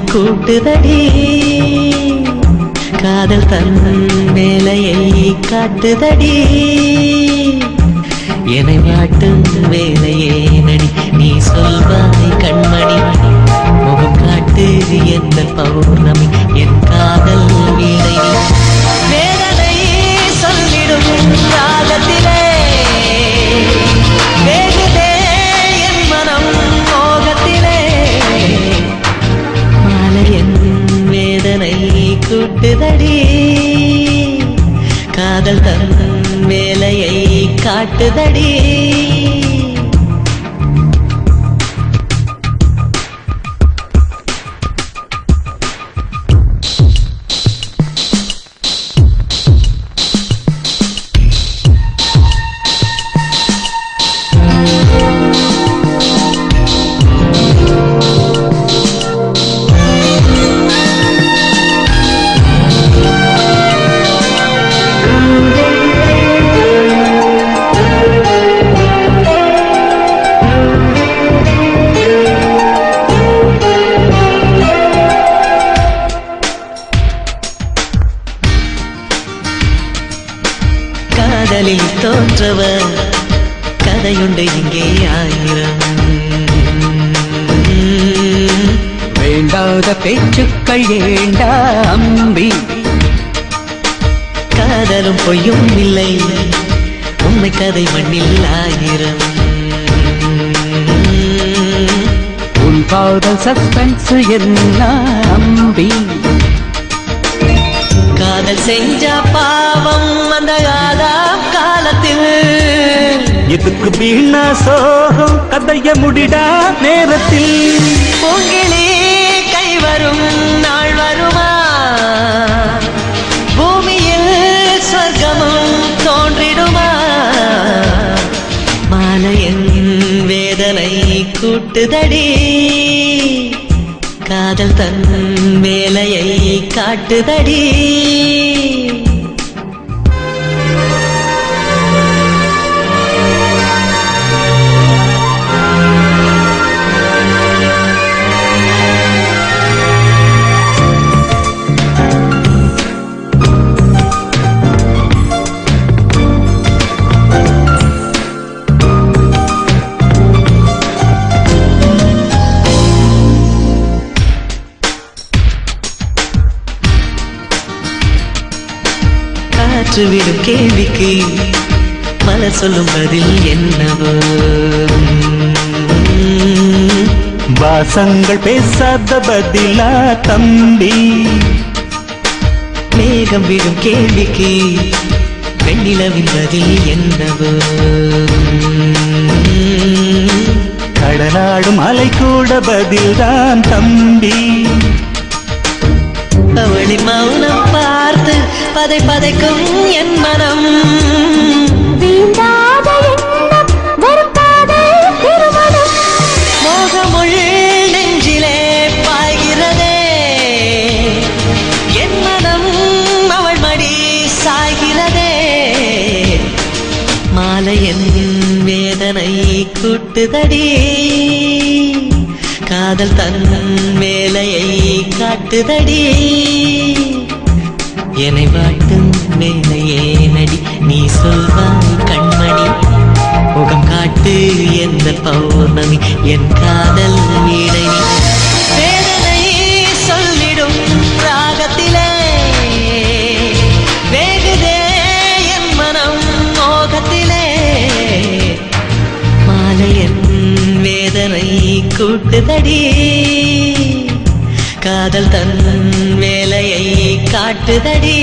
கூட்டுதடி காதல் தன் வேலையை காட்டுதடி என்னை வாட்டும் வேலையே நடி நீ சொல்வாய் கண்மணி முகம் காட்டு எந்த பௌர்ணமி என் காதல் வீணை வேதனை சொல்லிடும் ராகத்திலே வேகுதே என் மனம் மோகத்திலே மாலையன் வேதனை கூட்டுதடி காதல் தன் வேலையை காட்டுதடி காதலில் தோன்றவர் கதையுண்டு இங்கே ஆயிரம் வேண்டாத பேச்சுக்கள் ஏண்டா அம்பி காதலும் பொய்யும் இல்லை உண்மை கதை மண்ணில் ஆயிரம் உன் காதல் சஸ்பென்ஸ் என்ன அம்பி காதல் செஞ்ச பாவம் அந்த ஆதாம் காலத்தில் இதுக்கு வீணா சோகம் கதைய முடிடா நேரத்தில் பூங்கிலே கை வரும் நாள் வருமா பூமியில் சொர்க்கமும் தோன்றிடுமா மாலையன் வேதனை கூட்டுதடி காதல் தன் வேலையை காட்டுதடி விடும் கேள்விக்கு பல சொல்லும் பதில் என்னவோ வாசங்கள் பேசாத பதிலா தம்பி மேகம் விடும் கேள்விக்கு வெண்ணிலவின் பதில் என்னவோ கடலாடும் அலை கூட பதில்தான் தம்பி அவளின் மௌனம் பார்த்து பதை பதைக்கும் என் மனம் மோகமுள் நெஞ்சிலே பாய்கிறதே என் மனம் அவள் மடி சாய்கிறதே மாலையன் வேதனை கூட்டுதடி காதல் தன் வேலையை காட்டுதடி என்னை வாட்டும் வேலையே நடி நீ சொல்வாய் கண்மணி முகம் காட்டு எந்த பௌர்ணமி என் காதல் வீணை வேதனை சொல்லிடும் ராகத்திலே வேகுதே என் மனம் மோகத்திலே மாலையன் வேதனை கூட்டுதடி காதல் தன் வேலையை காட்டுதடி